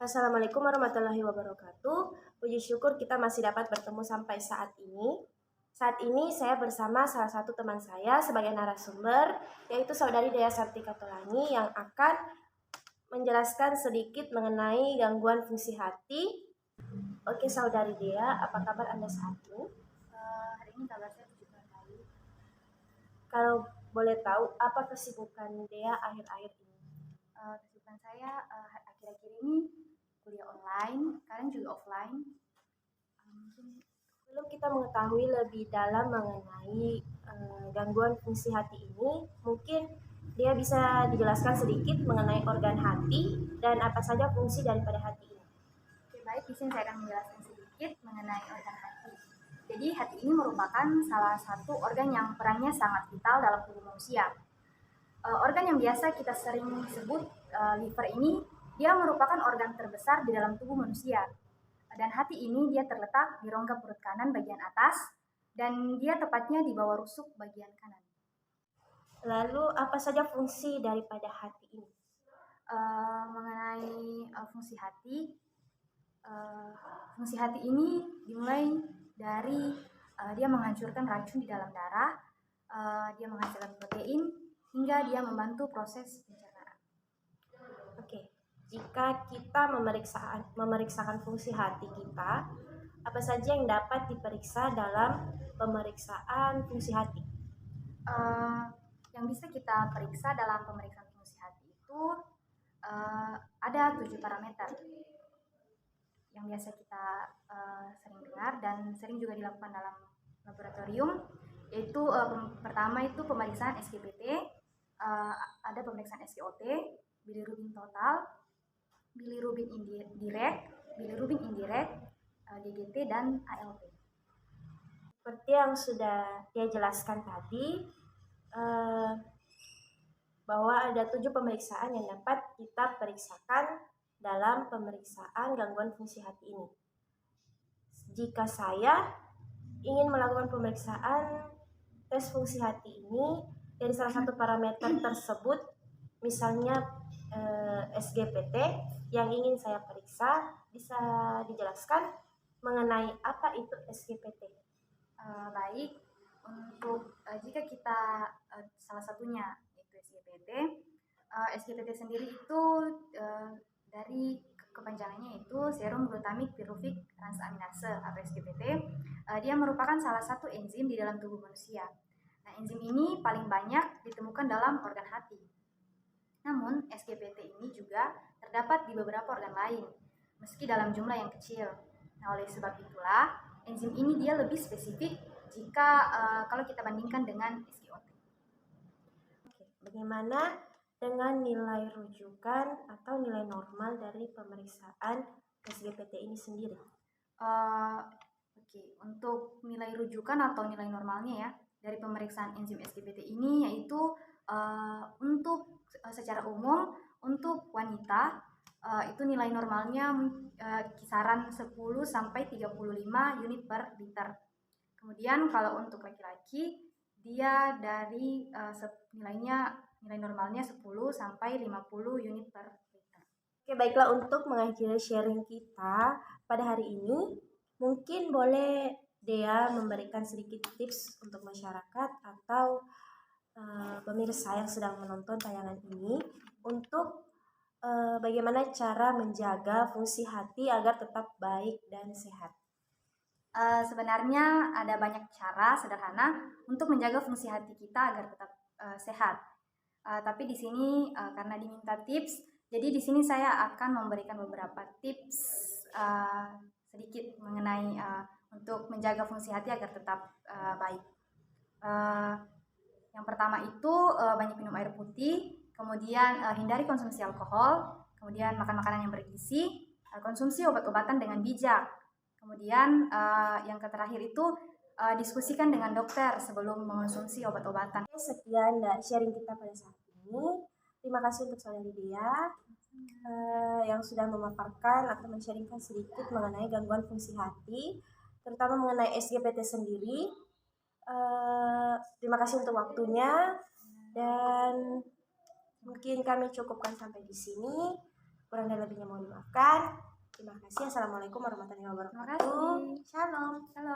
Assalamualaikum warahmatullahi wabarakatuh. Puji syukur kita masih dapat bertemu sampai saat ini. Saat ini saya bersama salah satu teman saya sebagai narasumber, yaitu Saudari Dea Sartika Tolangi yang akan menjelaskan sedikit mengenai gangguan fungsi hati. Oke, Saudari Dea, apa kabar Anda saat ini? Hari ini kabar saya juga baik. Kalau boleh tahu, apa kesibukan Dea akhir-akhir ini? Kesibukan saya akhir-akhir ini kuliah online, kalian juga offline. Sebelum kita mengetahui lebih dalam mengenai gangguan fungsi hati ini, mungkin dia bisa dijelaskan sedikit mengenai organ hati dan apa saja fungsi daripada hati ini. Oke, baik, di sini saya akan menjelaskan sedikit mengenai organ hati. Jadi hati ini merupakan salah satu organ yang perannya sangat vital dalam tubuh manusia. Organ yang biasa kita sering sebut liver ini, dia merupakan organ terbesar di dalam tubuh manusia. Dan hati ini dia terletak di rongga perut kanan bagian atas, dan dia tepatnya di bawah rusuk bagian kanan. Lalu apa saja fungsi daripada hati ini? Mengenai fungsi hati ini dimulai dari dia menghancurkan racun di dalam darah, dia menghasilkan protein, hingga dia membantu proses pencernaan. Oke, jika kita memeriksakan fungsi hati kita, apa saja yang dapat diperiksa dalam pemeriksaan fungsi hati? Yang bisa kita periksa dalam pemeriksaan fungsi hati itu ada 7 parameter yang biasa kita sering dengar dan sering juga dilakukan dalam laboratorium, yaitu pertama itu pemeriksaan SGPT, ada pemeriksaan SGOT, bilirubin total, bilirubin indirect, DGT, dan ALT. Seperti yang sudah dia jelaskan tadi, bahwa ada 7 pemeriksaan yang dapat kita periksakan dalam pemeriksaan gangguan fungsi hati ini. Jika saya ingin melakukan pemeriksaan tes fungsi hati ini dari salah satu parameter tersebut, misalnya SGPT yang ingin saya periksa, bisa dijelaskan mengenai apa itu SGPT? Baik, untuk jika kita salah satunya yaitu SGPT, SGPT sendiri itu dari kepanjangannya itu serum glutamik piruvik transaminase atau SGPT. Dia merupakan salah satu enzim di dalam tubuh manusia. Nah, enzim ini paling banyak ditemukan dalam organ hati. Namun, SGPT ini juga terdapat di beberapa organ lain, meski dalam jumlah yang kecil. Nah, oleh sebab itulah, enzim ini dia lebih spesifik jika kalau kita bandingkan dengan SGOT. Oke, bagaimana dengan nilai rujukan atau nilai normal dari pemeriksaan SGPT ini sendiri? Oke, untuk nilai rujukan atau nilai normalnya ya dari pemeriksaan enzim SGPT ini yaitu untuk secara umum untuk wanita itu nilai normalnya kisaran 10 sampai 35 unit per liter. Kemudian kalau untuk laki-laki dia dari nilai normalnya 10 sampai 50 unit per liter. Oke, baiklah, untuk mengakhiri sharing kita pada hari ini, mungkin boleh Dea memberikan sedikit tips untuk masyarakat atau pemirsa yang sedang menonton tayangan ini untuk bagaimana cara menjaga fungsi hati agar tetap baik dan sehat. Sebenarnya ada banyak cara sederhana untuk menjaga fungsi hati kita agar tetap sehat. Tapi di sini karena diminta tips, jadi di sini saya akan memberikan beberapa tips sedikit mengenai untuk menjaga fungsi hati agar tetap baik. Yang pertama itu banyak minum air putih, kemudian hindari konsumsi alkohol, kemudian makan makanan yang bergizi, konsumsi obat-obatan dengan bijak. Kemudian yang terakhir itu diskusikan dengan dokter sebelum mengonsumsi obat-obatan. Sekian sharing kita pada saat ini. Terima kasih untuk Saudari Dea yang sudah memaparkan atau men-sharingkan sedikit mengenai gangguan fungsi hati, terutama mengenai SGPT sendiri. Terima kasih untuk waktunya dan mungkin kami cukupkan sampai di sini. Kurang dan lebihnya mohon dimaafkan. Terima kasih. Assalamualaikum warahmatullahi wabarakatuh. Terima kasih. Shalom. Halo.